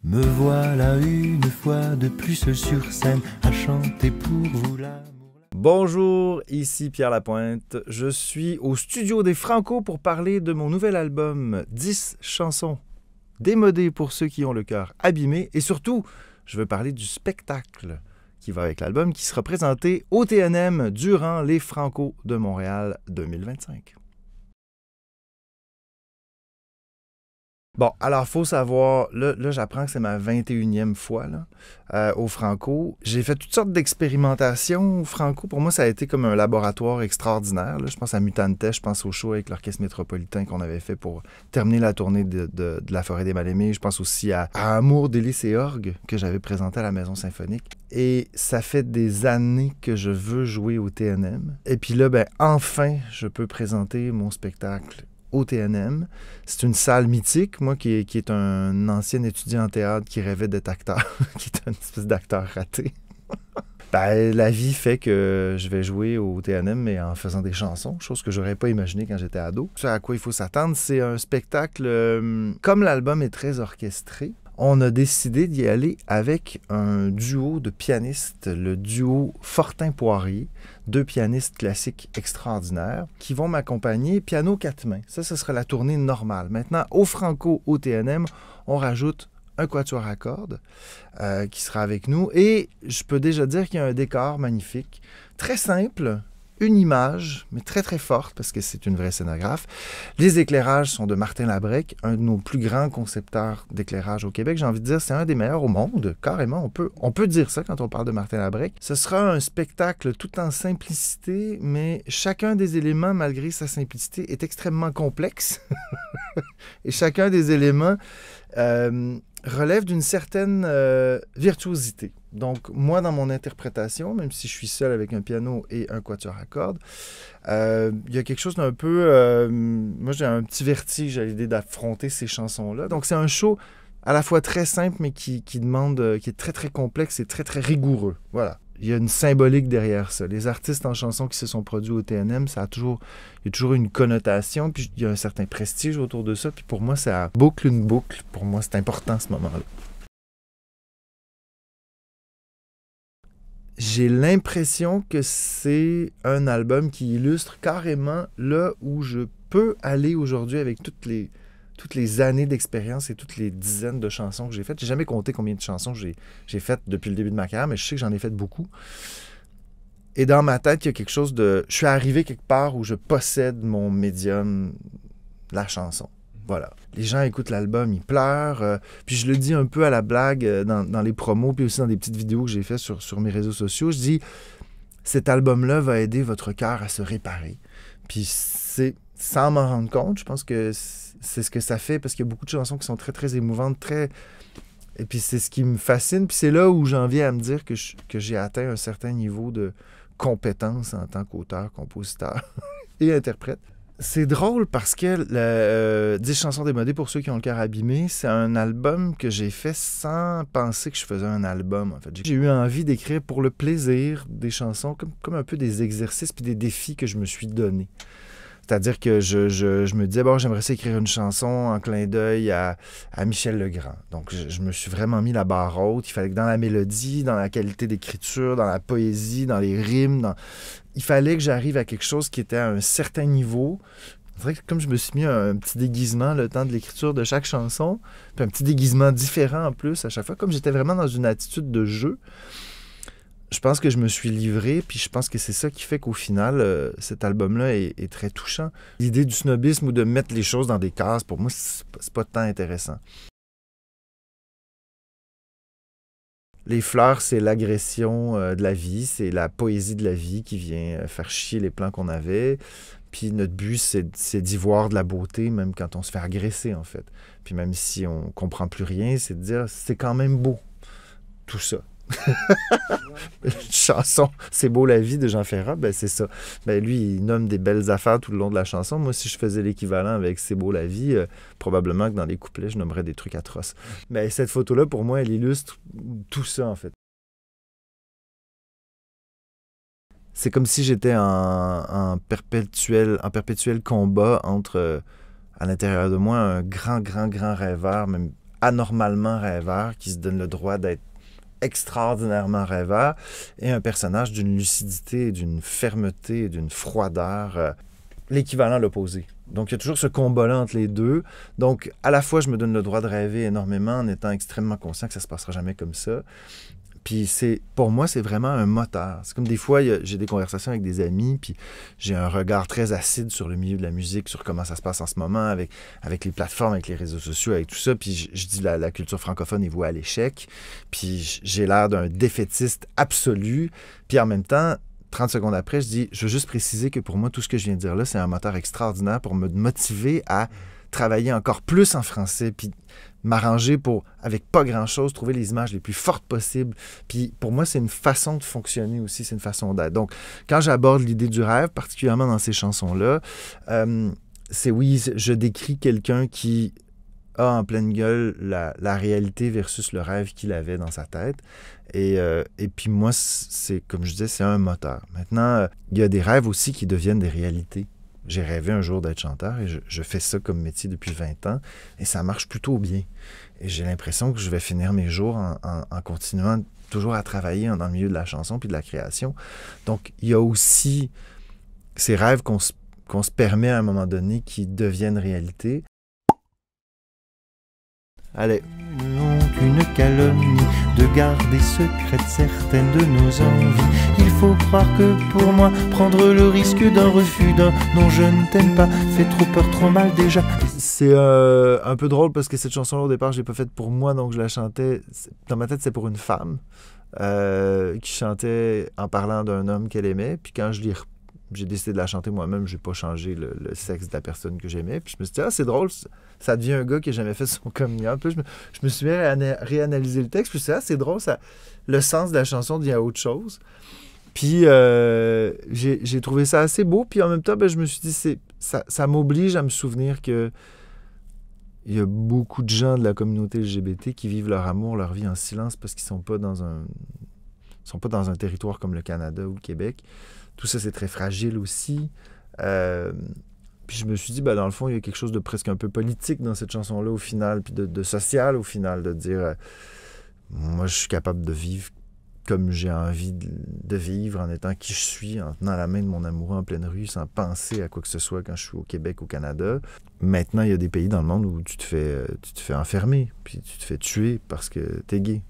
Me voilà une fois de plus seul sur scène à chanter pour vous l'amour. Bonjour, ici Pierre Lapointe. Je suis au studio des Franco pour parler de mon nouvel album 10 chansons démodées pour ceux qui ont le cœur abîmé. Et surtout, je veux parler du spectacle qui va avec l'album qui sera présenté au TNM durant les Franco de Montréal 2025. Bon, alors, il faut savoir, là j'apprends que c'est ma 21e fois au Franco. J'ai fait toutes sortes d'expérimentations au Franco. Pour moi, ça a été comme un laboratoire extraordinaire. Là. Je pense à Mutante, je pense au show avec l'Orchestre métropolitain qu'on avait fait pour terminer la tournée de la Forêt des Mal-Aimés. Je pense aussi à Amour, délices et orgue que j'avais présenté à la Maison Symphonique. Et ça fait des années que je veux jouer au TNM. Et puis là, enfin, je peux présenter mon spectacle au TNM. C'est une salle mythique, moi qui est un ancien étudiant en théâtre qui rêvait d'être acteur, qui est une espèce d'acteur raté. La vie fait que je vais jouer au TNM, mais en faisant des chansons, chose que j'aurais pas imaginé quand j'étais ado. Ce à quoi il faut s'attendre, c'est un spectacle, comme l'album est très orchestré, on a décidé d'y aller avec un duo de pianistes, le duo Fortin-Poirier, deux pianistes classiques extraordinaires, qui vont m'accompagner piano quatre mains. Ça, ce sera la tournée normale. Maintenant, au Franco, au TNM, on rajoute un quatuor à cordes qui sera avec nous. Et je peux déjà dire qu'il y a un décor magnifique, très simple, une image, mais très très forte, parce que c'est une vraie scénographe. Les éclairages sont de Martin Labrec, un de nos plus grands concepteurs d'éclairage au Québec. J'ai envie de dire, c'est un des meilleurs au monde, carrément. On peut dire ça quand on parle de Martin Labrec. Ce sera un spectacle tout en simplicité, mais chacun des éléments, malgré sa simplicité, est extrêmement complexe. Et chacun des éléments relève d'une certaine virtuosité. Donc, moi, dans mon interprétation, même si je suis seul avec un piano et un quatuor à cordes, il y a quelque chose d'un peu... moi, j'ai un petit vertige à l'idée d'affronter ces chansons-là. Donc, c'est un show à la fois très simple, mais qui demande... qui est très, très complexe et très, très rigoureux. Voilà. Il y a une symbolique derrière ça. Les artistes en chansons qui se sont produits au TNM, il y a toujours une connotation, puis il y a un certain prestige autour de ça. Puis pour moi, ça boucle une boucle. Pour moi, c'est important ce moment-là. J'ai l'impression que c'est un album qui illustre carrément là où je peux aller aujourd'hui avec toutes les années d'expérience et toutes les dizaines de chansons que j'ai faites. J'ai jamais compté combien de chansons j'ai faites depuis le début de ma carrière, mais je sais que j'en ai fait beaucoup. Et dans ma tête, il y a quelque chose de... Je suis arrivé quelque part où je possède mon médium, la chanson. Voilà. Les gens écoutent l'album, ils pleurent. Puis je le dis un peu à la blague dans les promos, puis aussi dans des petites vidéos que j'ai faites sur mes réseaux sociaux. Je dis, cet album-là va aider votre cœur à se réparer. Puis c'est, sans m'en rendre compte, je pense que c'est ce que ça fait, parce qu'il y a beaucoup de chansons qui sont très, très émouvantes, Et puis c'est ce qui me fascine. Puis c'est là où j'en viens à me dire que j'ai atteint un certain niveau de compétence en tant qu'auteur, compositeur et interprète. C'est drôle parce que 10 chansons démodées pour ceux qui ont le cœur abîmé, c'est un album que j'ai fait sans penser que je faisais un album. En fait, j'ai eu envie d'écrire pour le plaisir des chansons, comme un peu des exercices puis des défis que je me suis donnés. C'est-à-dire que je me disais, bon, j'aimerais ça écrire une chanson en clin d'œil à Michel Legrand. Donc, je me suis vraiment mis la barre haute. Il fallait que dans la mélodie, dans la qualité d'écriture, dans la poésie, dans les rimes, il fallait que j'arrive à quelque chose qui était à un certain niveau. C'est vrai que comme je me suis mis un petit déguisement le temps de l'écriture de chaque chanson, puis un petit déguisement différent en plus à chaque fois, comme j'étais vraiment dans une attitude de jeu, je pense que je me suis livré, puis je pense que c'est ça qui fait qu'au final, cet album-là est très touchant. L'idée du snobisme ou de mettre les choses dans des cases, pour moi, c'est pas tant intéressant. Les fleurs, c'est l'agression de la vie, c'est la poésie de la vie qui vient faire chier les plans qu'on avait. Puis notre but, c'est d'y voir de la beauté, même quand on se fait agresser, en fait. Puis même si on comprend plus rien, c'est de dire, c'est quand même beau, tout ça. Une chanson C'est beau la vie de Jean Ferrat, c'est ça. Lui, il nomme des belles affaires tout le long de la chanson. Moi, si je faisais l'équivalent avec C'est beau la vie, probablement que dans les couplets, je nommerais des trucs atroces. Mais cette photo-là, pour moi, elle illustre tout ça, en fait. C'est comme si j'étais en perpétuel combat entre, à l'intérieur de moi, un grand rêveur, même anormalement rêveur, qui se donne le droit d'être extraordinairement rêveur, et un personnage d'une lucidité, d'une fermeté, d'une froideur, l'équivalent, l'opposé. Donc, il y a toujours ce combat-là entre les deux. Donc, à la fois, je me donne le droit de rêver énormément en étant extrêmement conscient que ça ne se passera jamais comme ça. Puis pour moi, c'est vraiment un moteur. C'est comme des fois, j'ai des conversations avec des amis, puis j'ai un regard très acide sur le milieu de la musique, sur comment ça se passe en ce moment, avec les plateformes, avec les réseaux sociaux, avec tout ça. Puis je dis la culture francophone est vouée à l'échec. Puis j'ai l'air d'un défaitiste absolu. Puis en même temps, 30 secondes après, je dis, je veux juste préciser que pour moi, tout ce que je viens de dire là, c'est un moteur extraordinaire pour me motiver à travailler encore plus en français, puis m'arranger pour, avec pas grand-chose, trouver les images les plus fortes possibles. Puis pour moi, c'est une façon de fonctionner aussi, c'est une façon d'être. Donc, quand j'aborde l'idée du rêve, particulièrement dans ces chansons-là, je décris quelqu'un qui a en pleine gueule la réalité versus le rêve qu'il avait dans sa tête. Et puis moi, c'est comme je disais, c'est un moteur. Maintenant, il y a des rêves aussi qui deviennent des réalités. J'ai rêvé un jour d'être chanteur et je fais ça comme métier depuis 20 ans et ça marche plutôt bien. Et j'ai l'impression que je vais finir mes jours en continuant toujours à travailler dans le milieu de la chanson puis de la création. Donc, il y a aussi ces rêves qu'on se permet à un moment donné qui deviennent réalité. Allez. Une honte, une calomnie, de garder secrètes certaines de nos envies. Il faut croire que pour moi, prendre le risque d'un refus d'un non je ne t'aime pas fait trop peur, trop mal déjà. C'est un peu drôle parce que cette chanson-là, au départ, je l'ai pas faite pour moi, donc je la chantais. Dans ma tête, c'est pour une femme qui chantait en parlant d'un homme qu'elle aimait. Puis quand j'ai décidé de la chanter moi-même, j'ai pas changé le sexe de la personne que j'aimais. Puis je me suis dit, c'est drôle, ça devient un gars qui n'a jamais fait son coming out. Puis je me suis mis à réanalyser le texte. Puis je me suis dit, c'est drôle, le sens de la chanson devient autre chose. Puis j'ai trouvé ça assez beau. Puis en même temps, je me suis dit, ça m'oblige à me souvenir que il y a beaucoup de gens de la communauté LGBT qui vivent leur amour, leur vie en silence parce qu'ils sont pas dans un territoire comme le Canada ou le Québec. Tout ça, c'est très fragile aussi. Puis je me suis dit, dans le fond, il y a quelque chose de presque un peu politique dans cette chanson-là au final, puis de social au final, de dire, moi, je suis capable de vivre comme j'ai envie de vivre, en étant qui je suis, en tenant la main de mon amoureux en pleine rue, sans penser à quoi que ce soit quand je suis au Québec, au Canada. Maintenant, il y a des pays dans le monde où tu te fais enfermer, puis tu te fais tuer parce que t'es gay.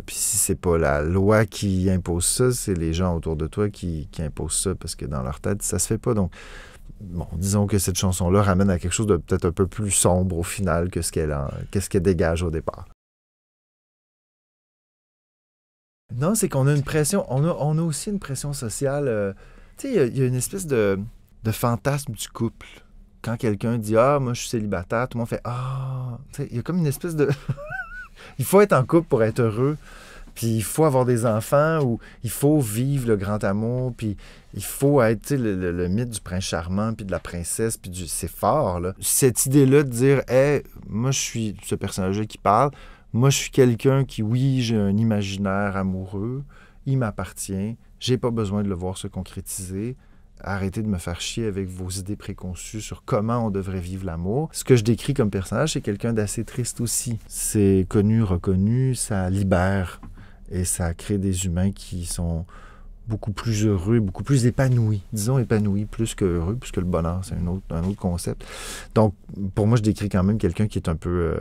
Puis si c'est pas la loi qui impose ça, c'est les gens autour de toi qui imposent ça parce que dans leur tête, ça se fait pas. Donc, bon, disons que cette chanson-là ramène à quelque chose de peut-être un peu plus sombre au final que qu'est-ce qu'elle dégage au départ. Non, c'est qu'on a une pression, on a aussi une pression sociale. Tu sais, il y a une espèce de fantasme du couple. Quand quelqu'un dit « Ah, moi je suis célibataire », tout le monde fait « Ah ». Tu sais, il y a comme une espèce de... Il faut être en couple pour être heureux, puis il faut avoir des enfants, ou il faut vivre le grand amour, puis il faut être, tu sais, le mythe du prince charmant, puis de la princesse, puis c'est fort, là. Cette idée-là de dire « Hey, moi je suis ce personnage-là qui parle, moi je suis quelqu'un qui, oui, j'ai un imaginaire amoureux, il m'appartient, j'ai pas besoin de le voir se concrétiser. » Arrêtez de me faire chier avec vos idées préconçues sur comment on devrait vivre l'amour. Ce que je décris comme personnage, c'est quelqu'un d'assez triste aussi. C'est connu, reconnu, ça libère et ça crée des humains qui sont beaucoup plus heureux, beaucoup plus épanouis. Disons épanouis plus que heureux, puisque le bonheur, c'est un autre concept. Donc, pour moi, je décris quand même quelqu'un qui est un peu...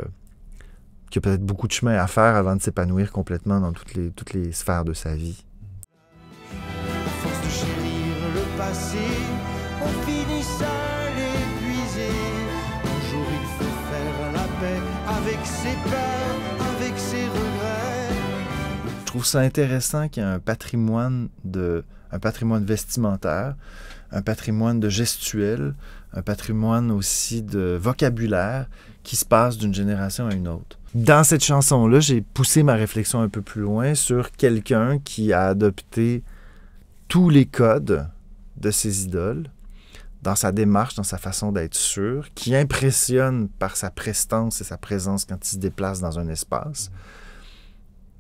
qui a peut-être beaucoup de chemin à faire avant de s'épanouir complètement dans toutes les sphères de sa vie. On finit seul épuisé. Un jour il faut faire la paix avec ses peurs, avec ses regrets. Je trouve ça intéressant qu'il y ait un patrimoine vestimentaire, un patrimoine de gestuel, un patrimoine aussi de vocabulaire qui se passe d'une génération à une autre. Dans cette chanson-là, j'ai poussé ma réflexion un peu plus loin sur quelqu'un qui a adopté tous les codes de ses idoles, dans sa démarche, dans sa façon d'être sûr, qui impressionne par sa prestance et sa présence quand il se déplace dans un espace,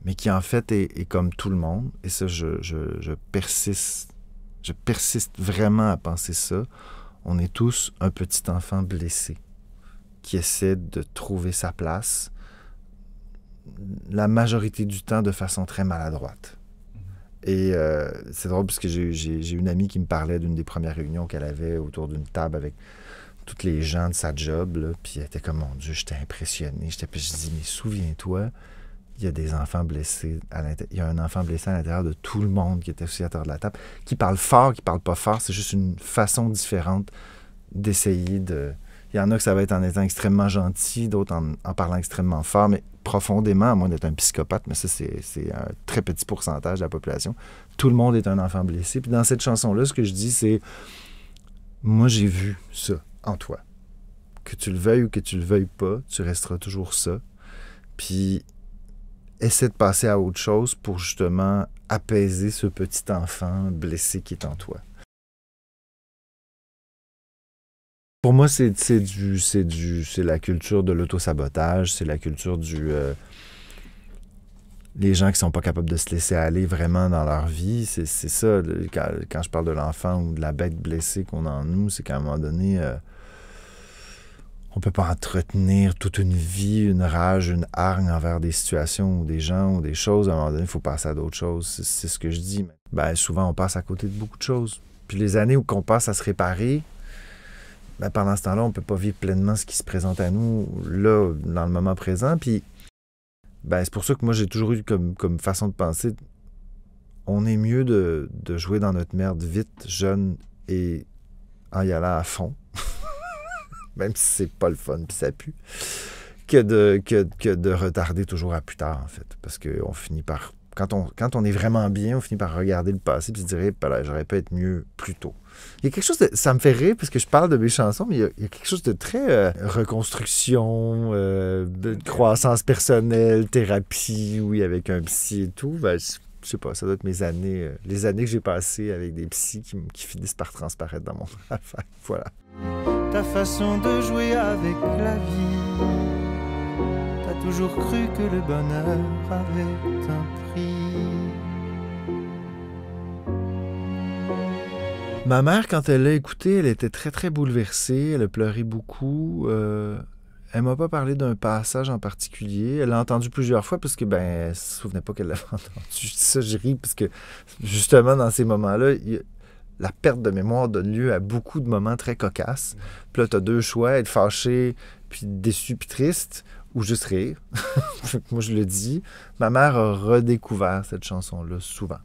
mais qui en fait est comme tout le monde. Et ça, je persiste vraiment à penser ça. On est tous un petit enfant blessé qui essaie de trouver sa place la majorité du temps de façon très maladroite. Et c'est drôle parce que j'ai une amie qui me parlait d'une des premières réunions qu'elle avait autour d'une table avec tous les gens de sa job, là, puis elle était comme, mon Dieu, j'étais impressionné. Puis je dis, mais souviens-toi, il y a des enfants blessés il y a un enfant blessé à l'intérieur de tout le monde qui était aussi à l'intérieur de la table, qui parle fort, qui parle pas fort, c'est juste une façon différente d'essayer de... Il y en a que ça va être en étant extrêmement gentil, d'autres en parlant extrêmement fort, mais profondément, à moins d'être un psychopathe, mais ça, c'est un très petit pourcentage de la population. Tout le monde est un enfant blessé. Puis dans cette chanson-là, ce que je dis, c'est « Moi, j'ai vu ça en toi. Que tu le veuilles ou que tu le veuilles pas, tu resteras toujours ça. Puis essaie de passer à autre chose pour justement apaiser ce petit enfant blessé qui est en toi. » Pour moi, c'est la culture de l'autosabotage, c'est la culture les gens qui sont pas capables de se laisser aller vraiment dans leur vie. C'est ça, quand je parle de l'enfant ou de la bête blessée qu'on a en nous, c'est qu'à un moment donné, on peut pas entretenir toute une vie, une rage, une hargne envers des situations ou des gens ou des choses. À un moment donné, il faut passer à d'autres choses. C'est ce que je dis. Ben, souvent, on passe à côté de beaucoup de choses. Puis les années où on passe à se réparer, ben, pendant ce temps-là, on ne peut pas vivre pleinement ce qui se présente à nous, là, dans le moment présent. Puis, ben, c'est pour ça que moi, j'ai toujours eu comme façon de penser, on est mieux de jouer dans notre merde vite, jeune, et en y allant à fond, même si c'est pas le fun, puis ça pue, que de retarder toujours à plus tard, en fait. Parce qu'on finit par... Quand on est vraiment bien, on finit par regarder le passé et se dire, j'aurais pu être mieux plus tôt. Il y a quelque chose de... Ça me fait rire parce que je parle de mes chansons, mais il y a quelque chose de très reconstruction, de croissance personnelle, thérapie, oui, avec un psy et tout. Ben, je sais pas, ça doit être mes années, les années que j'ai passées avec des psys qui finissent par transparaître dans mon travail. Voilà. Ta façon de jouer avec la vie, t'as toujours cru que le bonheur avait un prix. Ma mère, quand elle l'a écouté, elle était très, très bouleversée. Elle a pleuré beaucoup. Elle m'a pas parlé d'un passage en particulier. Elle l'a entendu plusieurs fois parce que, ben, elle se souvenait pas qu'elle l'avait entendu. Je dis ça, je ris parce que, justement, dans ces moments-là, la perte de mémoire donne lieu à beaucoup de moments très cocasses. Puis là, t'as deux choix, être fâché, puis déçu, puis triste, ou juste rire. Moi, je le dis. Ma mère a redécouvert cette chanson-là souvent.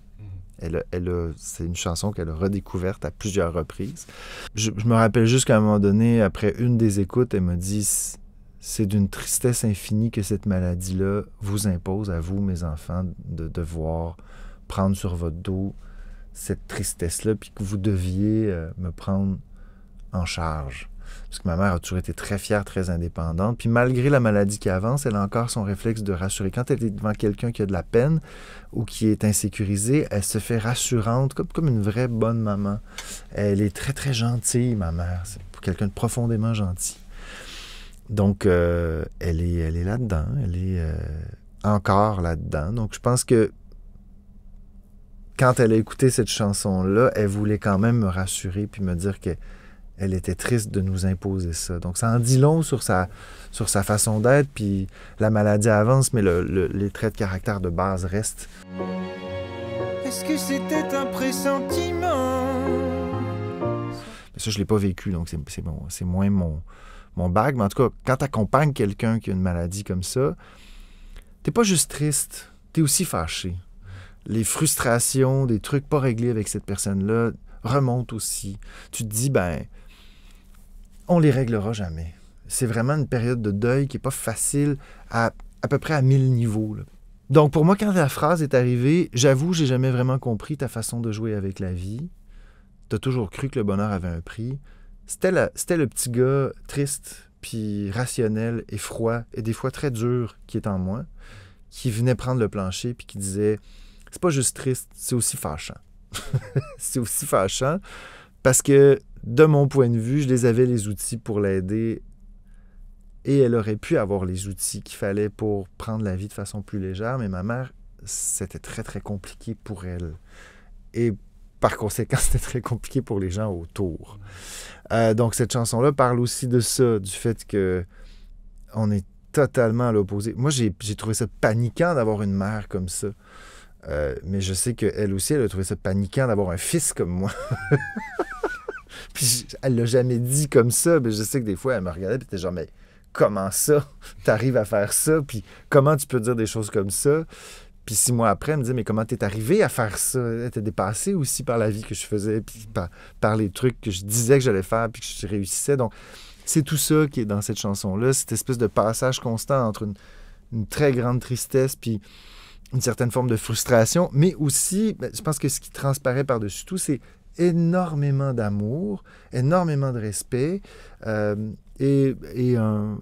C'est une chanson qu'elle a redécouverte à plusieurs reprises. Je me rappelle juste qu'à un moment donné, après une des écoutes, elle m'a dit « C'est d'une tristesse infinie que cette maladie-là vous impose à vous, mes enfants, de devoir prendre sur votre dos cette tristesse-là, puis que vous deviez me prendre en charge. » Parce que ma mère a toujours été très fière, très indépendante. Puis malgré la maladie qui avance, elle a encore son réflexe de rassurer. Quand elle est devant quelqu'un qui a de la peine ou qui est insécurisé, elle se fait rassurante, comme une vraie bonne maman. Elle est très, très gentille, ma mère. C'est pour quelqu'un de profondément gentil. Donc, elle est là-dedans. Elle est encore là-dedans. Donc, je pense que quand elle a écouté cette chanson-là, elle voulait quand même me rassurer puis me dire qu'elle était triste de nous imposer ça. Donc, ça en dit long sur sa façon d'être, puis la maladie avance, mais les traits de caractère de base restent. Est-ce que c'était un pressentiment? Mais ça, je ne l'ai pas vécu, donc c'est moins mon bag. Mais en tout cas, quand tu accompagnes quelqu'un qui a une maladie comme ça, t'es pas juste triste, t'es aussi fâché. Les frustrations, des trucs pas réglés avec cette personne-là remontent aussi. Tu te dis, ben, on les réglera jamais. C'est vraiment une période de deuil qui n'est pas facile à peu près à 1000 niveaux. Là. Donc, pour moi, quand la phrase est arrivée, j'avoue, j'ai jamais vraiment compris ta façon de jouer avec la vie. T'as toujours cru que le bonheur avait un prix. C'était le petit gars triste, puis rationnel et froid, et des fois très dur qui est en moi, qui venait prendre le plancher, puis qui disait, c'est pas juste triste, c'est aussi fâchant. C'est aussi fâchant parce que, de mon point de vue, je les avais les outils pour l'aider et elle aurait pu avoir les outils qu'il fallait pour prendre la vie de façon plus légère, mais ma mère, c'était très, très compliqué pour elle. Et par conséquent, c'était très compliqué pour les gens autour. Donc, cette chanson-là parle aussi de ça, du fait que on est totalement à l'opposé. Moi, j'ai trouvé ça paniquant d'avoir une mère comme ça. Mais je sais qu'elle aussi, elle a trouvé ça paniquant d'avoir un fils comme moi. Puis elle l'a jamais dit comme ça, mais je sais que des fois, elle me regardait et était genre, mais comment ça? T'arrives à faire ça? Puis comment tu peux dire des choses comme ça? Puis 6 mois après, elle me dit, mais comment t'es arrivé à faire ça? Elle était dépassée aussi par la vie que je faisais, puis par les trucs que je disais que j'allais faire, puis que je réussissais. Donc, c'est tout ça qui est dans cette chanson-là, cette espèce de passage constant entre une très grande tristesse, puis une certaine forme de frustration, mais aussi, je pense que ce qui transparaît par-dessus tout, c'est énormément d'amour, énormément de respect et un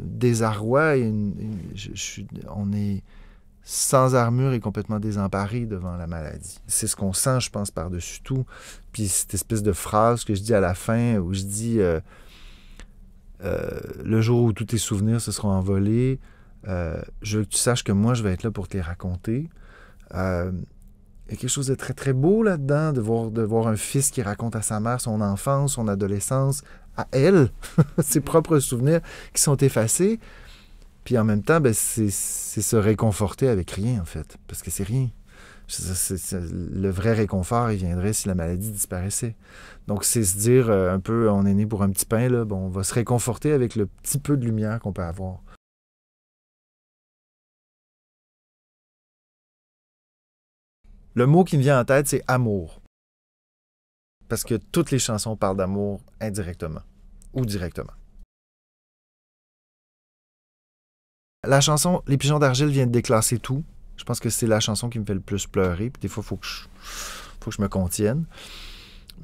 désarroi. On est sans armure et complètement désemparé devant la maladie. C'est ce qu'on sent, je pense, par-dessus tout. Puis cette espèce de phrase que je dis à la fin, où je dis le jour où tous tes souvenirs se seront envolés, je veux que tu saches que moi, je vais être là pour te les raconter. Il y a quelque chose de très, très beau là-dedans, de voir un fils qui raconte à sa mère son enfance, son adolescence, à elle, ses propres souvenirs qui sont effacés. Puis en même temps, c'est se réconforter avec rien, en fait, parce que c'est rien. Le vrai réconfort, il viendrait si la maladie disparaissait. Donc, c'est se dire un peu, on est né pour un petit pain, là, bon, on va se réconforter avec le petit peu de lumière qu'on peut avoir. Le mot qui me vient en tête, c'est amour. Parce que toutes les chansons parlent d'amour indirectement ou directement. La chanson Les Pigeons d'argile vient de déclasser tout. Je pense que c'est la chanson qui me fait le plus pleurer. Puis des fois, il faut que je me contienne.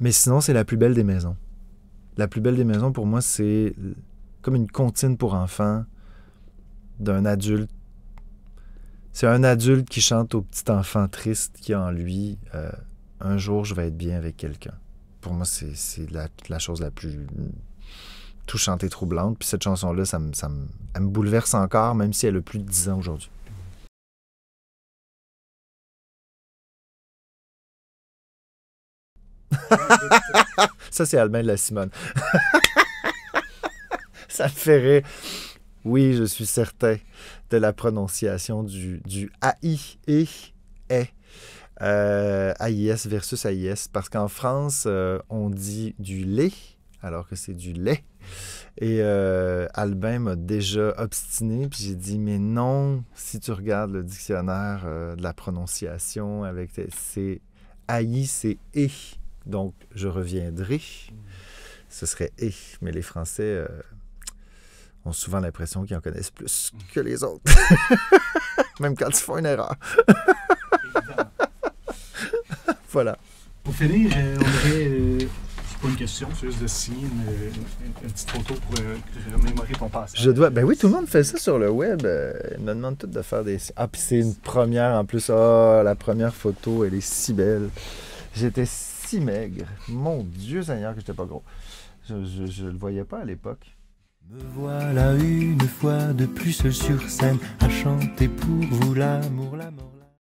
Mais sinon, c'est La plus belle des maisons. La plus belle des maisons, pour moi, c'est comme une comptine pour enfants d'un adulte. C'est un adulte qui chante au petit enfant triste qui a en lui un jour, je vais être bien avec quelqu'un. Pour moi, c'est la chose la plus touchante et troublante. Puis cette chanson-là, elle me bouleverse encore, même si elle a plus de 10 ans aujourd'hui. Ça, c'est Albin de la Simone. Ça me fait rire. Oui, je suis certain de la prononciation du AI et est. AIS versus AIS. Parce qu'en France, on dit du lait, alors que c'est du lait. Et Albin m'a déjà obstiné, puis j'ai dit, mais non, si tu regardes le dictionnaire de la prononciation, c'est AI, c'est et. Donc, je reviendrai. Ce serait et. Mais les Français ont souvent l'impression qu'ils en connaissent plus que les autres. Même quand ils font une erreur. Voilà. Pour finir, on aurait... c'est pas une question, c'est juste de signer une petite photo pour remémorer ton passage. Je dois... Ben oui, tout le monde fait ça sur le web. Ils me demandent tous de faire des... Ah, puis c'est une première en plus. Ah, la première photo, elle est si belle. J'étais si maigre. Mon Dieu Seigneur que j'étais pas gros. Je le voyais pas à l'époque. Me voilà une fois de plus seul sur scène à chanter pour vous l'amour, la mort.